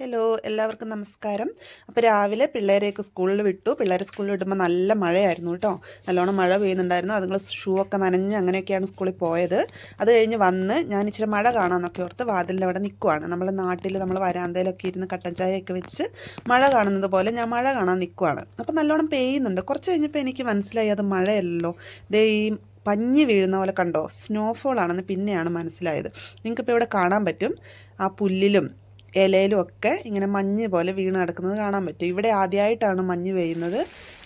Hello, എല്ലാവർക്കും നമസ്കാരം. അപ്പോൾ രാവിലെ പിള്ളേരെയൊക്കെ സ്കൂളിൽ വിട്ടു. പിള്ളേരെ സ്കൂളിൽ വിടുമ്പോൾ നല്ല മഴയായിരുന്നു കേട്ടോ. നല്ലോണം മഴ പെയ്യുന്നുണ്ടായിരുന്നു. അതുങ്ങൾ ഷൂ ഒക്കെ നനഞ്ഞ് അങ്ങനെയൊക്കെയാണ് സ്കൂളിൽ പോയത്. അത് കഴിഞ്ഞ് വന്ന് ഞാൻ ഇച്ചിരി മഴ കാണാമെന്നൊക്കെ ഓർത്ത് വാതിലിൻ്റെ അവിടെ നിൽക്കുവാണ്. നമ്മുടെ നാട്ടിൽ നമ്മൾ വരാന്തയിലൊക്കെ ഇരുന്ന് കട്ടൻ ചായയൊക്കെ വെച്ച് മഴ കാണുന്നത് പോലെ ഞാൻ മഴ കാണാൻ നിൽക്കുവാണ്. അപ്പോൾ നല്ലോണം പെയ്യുന്നുണ്ട്. കുറച്ച് കഴിഞ്ഞപ്പോൾ എനിക്ക് മനസ്സിലായി അത് മഴയല്ലോ, ദേ ഈ പഞ്ഞി വീഴുന്ന പോലെ കണ്ടോ, സ്നോഫോൾ ആണെന്ന് പിന്നെയാണ് മനസ്സിലായത്. നിങ്ങൾക്കിപ്പോൾ ഇവിടെ കാണാൻ പറ്റും, ആ പുല്ലിലും ഇലയിലും ഒക്കെ ഇങ്ങനെ മഞ്ഞ് പോലെ വീണ് കിടക്കുന്നത് കാണാൻ പറ്റും. ഇവിടെ ആദ്യമായിട്ടാണ് മഞ്ഞ് പെയ്യുന്നത്.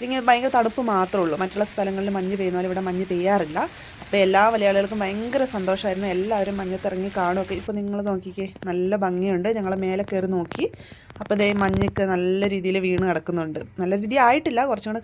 ഇങ്ങനെ ഭയങ്കര തണുപ്പ് മാത്രമേ ഉള്ളൂ. മറ്റുള്ള സ്ഥലങ്ങളിൽ മഞ്ഞ് പെയ്യുന്ന പോലെ ഇവിടെ മഞ്ഞ് പെയ്യാറില്ല. അപ്പോൾ എല്ലാ മലയാളികൾക്കും ഭയങ്കര സന്തോഷമായിരുന്നു. എല്ലാവരും മഞ്ഞത്തിറങ്ങി കാണുമൊക്കെ. ഇപ്പോൾ നിങ്ങൾ നോക്കിക്കേ, നല്ല ഭംഗിയുണ്ട്. ഞങ്ങൾ മേലെ കയറി നോക്കി. അപ്പോൾ ദേ മഞ്ഞൊക്കെ നല്ല രീതിയിൽ വീണ് കിടക്കുന്നുണ്ട്. നല്ല രീതി ആയിട്ടില്ല, കുറച്ചും കൂടെ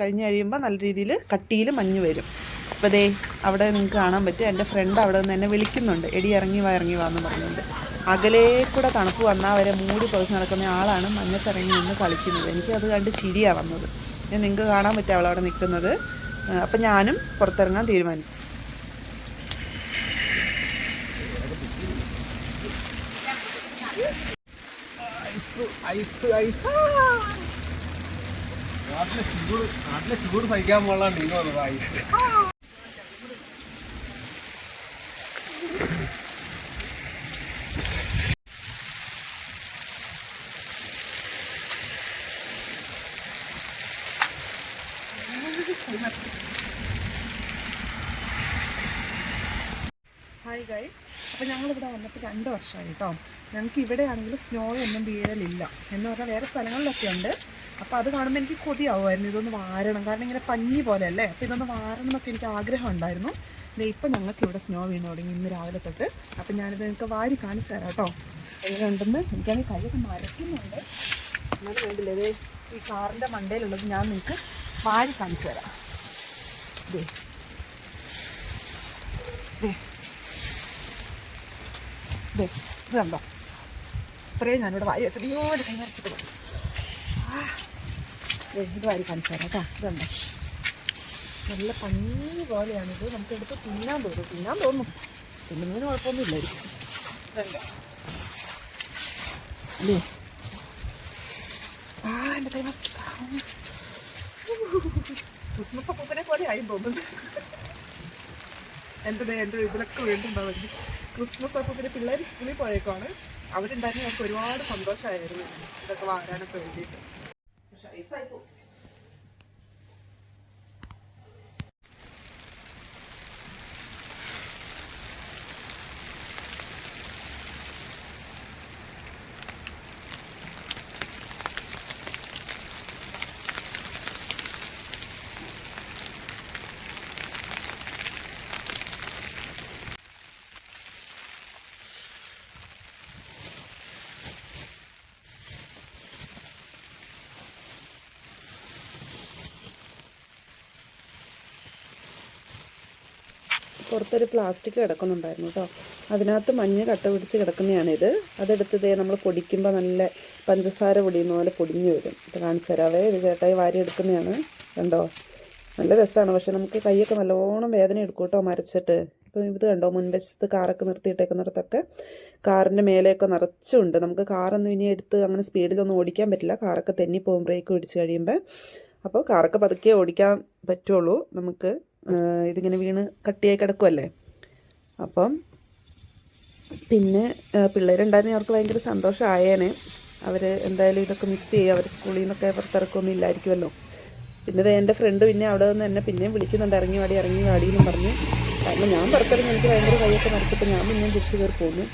കഴിഞ്ഞ് കഴിയുമ്പോൾ നല്ല രീതിയിൽ കട്ടിയിൽ മഞ്ഞ് വരും. അപ്പോൾ ദേ അവിടെ നിങ്ങൾക്ക് കാണാൻ പറ്റും, എൻ്റെ ഫ്രണ്ട് അവിടെ നിന്ന് എന്നെ വിളിക്കുന്നുണ്ട്, എടി ഇറങ്ങി വാ എന്ന് പറഞ്ഞുകൊണ്ട്. അകലേ കൂടെ തണുപ്പ് വന്നാൽ വരെ മൂടി പൊതിച്ച് നടക്കുന്ന ആളാണ് മഞ്ഞത്തിറങ്ങി നിന്ന് കളിക്കുന്നത്. എനിക്കത് കണ്ട് ചിരിയാണ് വന്നത്. നിങ്ങൾക്ക് കാണാൻ പറ്റും അവളവിടെ നിൽക്കുന്നത്. അപ്പം ഞാനും പുറത്തിറങ്ങാൻ തീരുമാനിച്ചു. നാട്ടിലെ ചൂട് സഹിക്കാൻ പോകാണ്ട് ഇങ്ങനെ ഐസ്. ഹായ് ഗൈസ്, അപ്പോൾ ഞങ്ങളിവിടെ വന്നിട്ട് 2 വർഷമായി കേട്ടോ. ഞങ്ങൾക്ക് ഇവിടെ ആണെങ്കിൽ സ്നോ ഒന്നും വീഴലില്ല എന്ന് പറഞ്ഞാൽ വേറെ സ്ഥലങ്ങളിലൊക്കെ ഉണ്ട്. അപ്പോൾ അത് കാണുമ്പോൾ എനിക്ക് കൊതിയാവുമായിരുന്നു ഇതൊന്ന് വാരണം. കാരണം ഇങ്ങനെ പഞ്ഞി പോലെ അല്ലേ, അപ്പോൾ ഇതൊന്ന് വാരണം എന്നൊക്കെ എനിക്ക് ആഗ്രഹം ഉണ്ടായിരുന്നു. ഇപ്പം ഞങ്ങൾക്ക് ഇവിടെ സ്നോ വീണ് തുടങ്ങി ഇന്ന് രാവിലെ തൊട്ട്. അപ്പം ഞാനിത് നിങ്ങൾക്ക് വാരി കാണിച്ചു തരാം കേട്ടോ, എങ്ങനെ ഉണ്ടെന്ന്. എനിക്കാണെങ്കിൽ കൈയൊക്കെ മരക്കുന്നുണ്ട്. എന്നാലും വേണ്ടില്ലേ, ഈ കാറിൻ്റെ മണ്ടയിലുള്ളത് ഞാൻ നിങ്ങൾക്ക് വാരി കാണിച്ചു തരാം. ദേ ദേ ദേ ഇത് കണ്ടോ, ഇത്രയും ഞാനിവിടെ വാരി വെച്ചിട്ട് ഇങ്ങോട്ട് കൈ വരച്ചിട്ട് പോയി. ഇത് വാരി കാണിച്ചു തരാം കേട്ടോ. ഇത് കണ്ടോ, നല്ല പഞ്ഞി പോലെയാണിത്. നമുക്ക് എടുത്ത് തിന്നാൻ തോന്നും. തിന്നുന്നതിന് കുഴപ്പമൊന്നുമില്ലായിരിക്കും. ഇതുണ്ടോ അല്ലേ? എൻ്റെ കൈ വരച്ചു. ക്രിസ്മസ് അപ്പൂപ്പനെ പോലെ ആയി തോന്നുന്നു. എൻ്റെ ഇതിലൊക്കെ വേണ്ടിണ്ടാവും. ക്രിസ്മസ് അപ്പൂപ്പിന് പിള്ളേർ സ്കൂളിൽ പോയേക്കാണ്. അവരുണ്ടായിരുന്നു. ഞങ്ങൾക്ക് ഒരുപാട് സന്തോഷമായിരുന്നു ഇതൊക്കെ വാരാനൊക്കെ വേണ്ടിയിട്ട്. പക്ഷേ ഐസായി പോകും. പുറത്തൊരു പ്ലാസ്റ്റിക് കിടക്കുന്നുണ്ടായിരുന്നു കേട്ടോ. അതിനകത്ത് മഞ്ഞ് കട്ട പിടിച്ച് കിടക്കുന്നതാണിത്. അതെടുത്ത് നമ്മൾ പൊടിക്കുമ്പോൾ നല്ല പഞ്ചസാര പൊടിയുന്ന പോലെ പൊടിഞ്ഞു വരും. ഇത് കാണിച്ചു തരാവേ. ഇത് ചേട്ടായി വാരി എടുക്കുന്നതാണ്. കണ്ടോ, നല്ല രസമാണ്. പക്ഷെ നമുക്ക് കൈയൊക്കെ നല്ലോണം വേദന എടുക്കും കേട്ടോ മരച്ചിട്ട്. ഇപ്പം ഇത് കണ്ടോ, മുൻവശത്ത് കാറൊക്കെ നിർത്തിയിട്ടേക്കുന്നിടത്തൊക്കെ കാറിൻ്റെ മേലെയൊക്കെ നിറച്ചുണ്ട്. നമുക്ക് കാറൊന്നും ഇനി എടുത്ത് അങ്ങനെ സ്പീഡിലൊന്നും ഓടിക്കാൻ പറ്റില്ല. കാറൊക്കെ തെന്നിപ്പോകും ബ്രേക്ക് പിടിച്ച് കഴിയുമ്പോൾ. അപ്പോൾ കാറൊക്കെ പതുക്കെ ഓടിക്കാൻ പറ്റുള്ളൂ നമുക്ക്. ഇതിങ്ങനെ വീണ് കട്ടിയായി കിടക്കുമല്ലേ. അപ്പം പിന്നെ പിള്ളേരുണ്ടായിരുന്നു, അവർക്ക് ഭയങ്കര സന്തോഷമായേനെ. അവർ എന്തായാലും ഇതൊക്കെ മിസ് ചെയ്യുക. അവർ സ്കൂളിൽ നിന്നൊക്കെ പുറത്തിറക്കൊന്നും ഇല്ലായിരിക്കുമല്ലോ. പിന്നെ എൻ്റെ ഫ്രണ്ട് പിന്നെ അവിടെ നിന്ന് എന്നെ പിന്നെയും വിളിക്കുന്നുണ്ട്, ഇറങ്ങി വാടി എന്നും പറഞ്ഞ്. കാരണം ഞാൻ പുറത്തിറങ്ങി എനിക്ക് ഭയങ്കര കൈയൊക്കെ മരച്ചിട്ട് ഞാൻ പിന്നെയും തിരിച്ച് കയറി പോന്നു.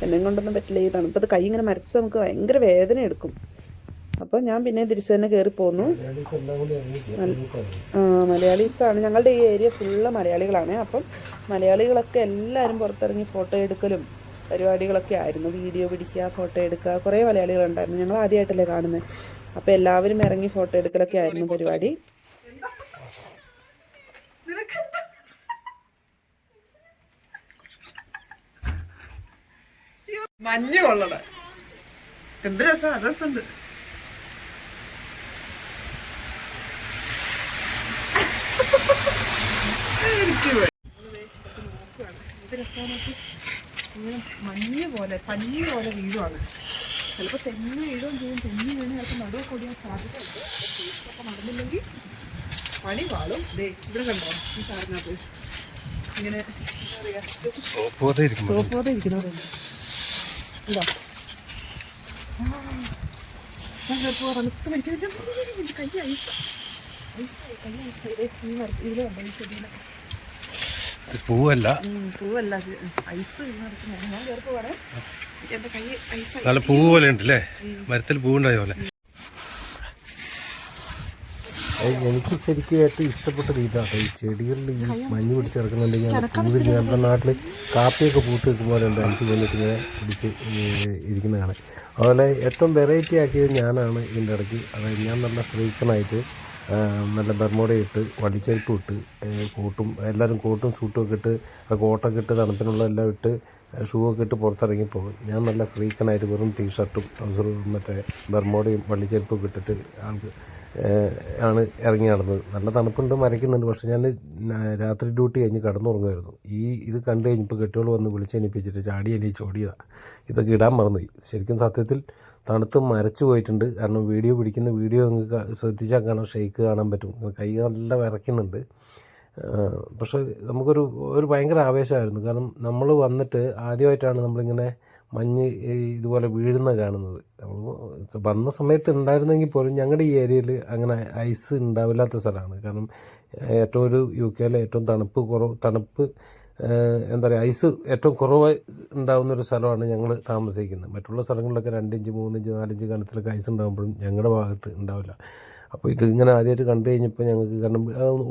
എന്നെ കൊണ്ടൊന്നും പറ്റില്ല. ഈ തണുപ്പത്ത് കൈ ഇങ്ങനെ മരച്ച് നമുക്ക് ഭയങ്കര വേദന എടുക്കും. അപ്പോൾ ഞാൻ പിന്നെ തിരിച്ച് തന്നെ കയറി പോന്നു. മലയാളീസാണ് ഞങ്ങളുടെ ഈ ഏരിയ, ഫുള്ള് മലയാളികളാണ്. അപ്പം മലയാളികളൊക്കെ എല്ലാവരും പുറത്തിറങ്ങി ഫോട്ടോ എടുക്കലും പരിപാടികളൊക്കെ ആയിരുന്നു. വീഡിയോ പിടിക്കുക, ഫോട്ടോ എടുക്കുക. കുറേ മലയാളികളുണ്ടായിരുന്നു. ഞങ്ങൾ ആദ്യമായിട്ടല്ലേ കാണുന്നത്. അപ്പോൾ എല്ലാവരും ഇറങ്ങി ഫോട്ടോ എടുക്കലൊക്കെ ആയിരുന്നു പരിപാടി. മഞ്ഞ് കൊള്ളണ എന്ത് രസമുണ്ട്. മഞ്ഞ് പോലെ പഞ്ഞി പോലെ വീഴുവാണ്. ചിലപ്പോൾ തെങ്ങ് വീഴുകയും ചെയ്യും. തെങ്ങ് വീണ് ചിലപ്പോൾ നടുവൊക്കെ ഒടിയാൻ സാധ്യതയുണ്ട്. ഒക്കെ നടന്നില്ലെങ്കിൽ പണി പാളും. ദേ ഇവിടെ കണ്ടോ ഈ കാറിനകത്ത് ഇങ്ങനെ എന്താ പറയുക, സോപ്പ് പോലെ ഇരിക്കുന്നവരുണ്ട്. ഇതാ ഞാൻ ചിലപ്പോൾ തണുത്ത് മരിക്കുന്നില്ല. കൈ ഐസ് ഐസ് കൈ ഐസ് ഇതിലുണ്ട് ഈ ചെടിയിൽ. പൂവല്ല, പൂവല്ല, ഐസ് നടക്കുന്നത്. ഞാൻ ചിലപ്പോൾ പറയാം എൻ്റെ കൈ ഐസ്. നല്ല പൂവ് പോലെ ഉണ്ടല്ലേ, മരത്തിൽ പൂവുണ്ടായ പോലെ. എനിക്ക് ശരിക്കും ഏറ്റവും ഇഷ്ടപ്പെട്ടത് ഇതാണ്, ഈ ചെടികളിൽ ഈ മഞ്ഞ് പിടിച്ച് കിടക്കുന്നുണ്ടെങ്കിൽ പൂവിൽ നമ്മുടെ നാട്ടിൽ കാപ്പിയൊക്കെ പൂത്ത് വെക്കുമ്പോൾ എൻ്റെ അഞ്ച് വന്നിട്ട് ഇങ്ങനെ പിടിച്ച് ഇരിക്കുന്ന കാണാൻ. അതുപോലെ ഏറ്റവും വെറൈറ്റി ആക്കിയത് ഞാനാണ് ഇതിൻ്റെ ഇടയ്ക്ക്. അതായത് ഞാൻ നല്ല ഫ്രീക്കനായിട്ട് നല്ല ബർമോഡ ഇട്ട് വടിച്ചരിപ്പ് ഇട്ട് കോട്ടും എല്ലാവരും കോട്ടും സൂട്ടും ഒക്കെ ഇട്ട് കോട്ടൊക്കെ ഇട്ട് തണുപ്പിനുള്ള എല്ലാം ഇട്ട് ഷൂ ഒക്കെ ഇട്ട് പുറത്തിറങ്ങിപ്പോകും. ഞാൻ നല്ല ഫ്രീക്കനായിട്ട് വെറും ടീഷർട്ടും ട്രൗസറും മറ്റേ ബർമോഡയും വള്ളിച്ചരിപ്പൊക്കെ ഇട്ടിട്ട് ആൾക്ക് ആണ് ഇറങ്ങി നടന്നത്. നല്ല തണുപ്പുണ്ട്, മരയ്ക്കുന്നുണ്ട്. പക്ഷേ ഞാൻ രാത്രി ഡ്യൂട്ടി കഴിഞ്ഞ് കടന്നുറങ്ങുമായിരുന്നു. ഇത് കണ്ടു കഴിഞ്ഞപ്പോൾ കെട്ടുകൾ വന്ന് വിളിച്ചെണിപ്പിച്ചിട്ട് ചാടി എണീച്ച് ഓടിയതാണ്. ഇതൊക്കെ ഇടാൻ മറന്നുപോയി. ശരിക്കും സത്യത്തിൽ തണുത്ത് മരച്ചു പോയിട്ടുണ്ട്. കാരണം വീഡിയോ പിടിക്കുന്ന വീഡിയോ നിങ്ങൾക്ക് ശ്രദ്ധിച്ചാൽ കാണാൻ ഷെയ്ക്ക് കാണാൻ പറ്റും. കൈ നല്ല വിറയ്ക്കുന്നുണ്ട്. പക്ഷേ നമുക്കൊരു ഭയങ്കര ആവേശമായിരുന്നു. കാരണം നമ്മൾ വന്നിട്ട് ആദ്യമായിട്ടാണ് നമ്മളിങ്ങനെ മഞ്ഞ് ഇതുപോലെ വീഴുന്ന കാണുന്നത്. നമ്മൾ വന്ന സമയത്ത് ഉണ്ടായിരുന്നെങ്കിൽ പോലും ഞങ്ങളുടെ ഈ ഏരിയയിൽ അങ്ങനെ ഐസ് ഉണ്ടാവില്ലാത്ത സ്ഥലമാണ്. കാരണം ഏറ്റവും UK-യിലെ ഏറ്റവും തണുപ്പ് എന്താ പറയുക, ഐസ് ഏറ്റവും കുറവ് ഉണ്ടാകുന്നൊരു സ്ഥലമാണ് ഞങ്ങൾ താമസിക്കുന്നത്. മറ്റുള്ള സ്ഥലങ്ങളിലൊക്കെ 2 ഇഞ്ച് 3 ഇഞ്ച് 4 ഇഞ്ച് കനത്തിലൊക്കെ ഐസ് ഉണ്ടാകുമ്പോഴും ഞങ്ങളുടെ ഭാഗത്ത് ഉണ്ടാവില്ല. അപ്പോൾ ഇതിങ്ങനെ ആദ്യമായിട്ട് കണ്ടു കഴിഞ്ഞപ്പോൾ ഞങ്ങൾക്ക്, കാരണം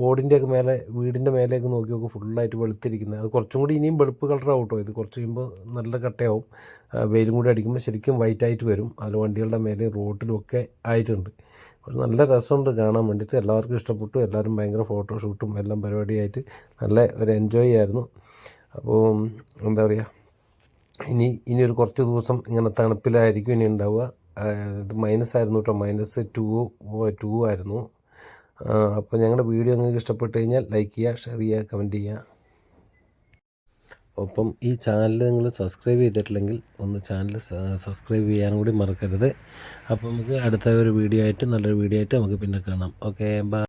ഓടിൻ്റെയൊക്കെ മേലെ വീടിൻ്റെ മേലേക്ക് നോക്കി നോക്കും ഫുള്ളായിട്ട് വെളുത്തിരിക്കുന്നത്. അത് കുറച്ചും കൂടി ഇനിയും വെളുപ്പ് കളറാവും കേട്ടോ. ഇത് കുറച്ച് കഴിയുമ്പോൾ നല്ല കട്ടയാവും. വെയിലും കൂടി അടിക്കുമ്പോൾ ശരിക്കും വൈറ്റായിട്ട് വരും. അതിൽ വണ്ടികളുടെ മേലെയും റോട്ടിലും ഒക്കെ ആയിട്ടുണ്ട്. ഒരു നല്ല രസമുണ്ട് കാണാൻ വേണ്ടിയിട്ട്. എല്ലാവർക്കും ഇഷ്ടപ്പെട്ടു. എല്ലാവരും ഭയങ്കര ഫോട്ടോഷൂട്ടും എല്ലാം പരിപാടിയായിട്ട് നല്ല ഒരു എൻജോയ് ആയിരുന്നു. അപ്പോൾ എന്താ പറയുക, ഇനിയൊരു കുറച്ച് ദിവസം ഇങ്ങനെ തണുപ്പിലായിരിക്കും ഇനി ഉണ്ടാവുക. ഇത് -ആയിരുന്നു കേട്ടോ, -2 ആയിരുന്നു. അപ്പോൾ ഞങ്ങളുടെ വീഡിയോ നിങ്ങൾക്ക് ഇഷ്ടപ്പെട്ട് കഴിഞ്ഞാൽ ലൈക്ക് ചെയ്യുക, ഷെയർ ചെയ്യുക, കമൻറ്റ് ചെയ്യുക. ഒപ്പം ഈ ചാനൽ നിങ്ങൾ സബ്സ്ക്രൈബ് ചെയ്തിട്ടില്ലെങ്കിൽ ഒന്ന് ചാനൽ സബ്സ്ക്രൈബ് ചെയ്യാനും കൂടി മറക്കരുത്. അപ്പോൾ നമുക്ക് അടുത്ത ഒരു വീഡിയോ ആയിട്ട്, നല്ലൊരു വീഡിയോ ആയിട്ട് നമുക്ക് പിന്നെ കാണാം. Okay, by.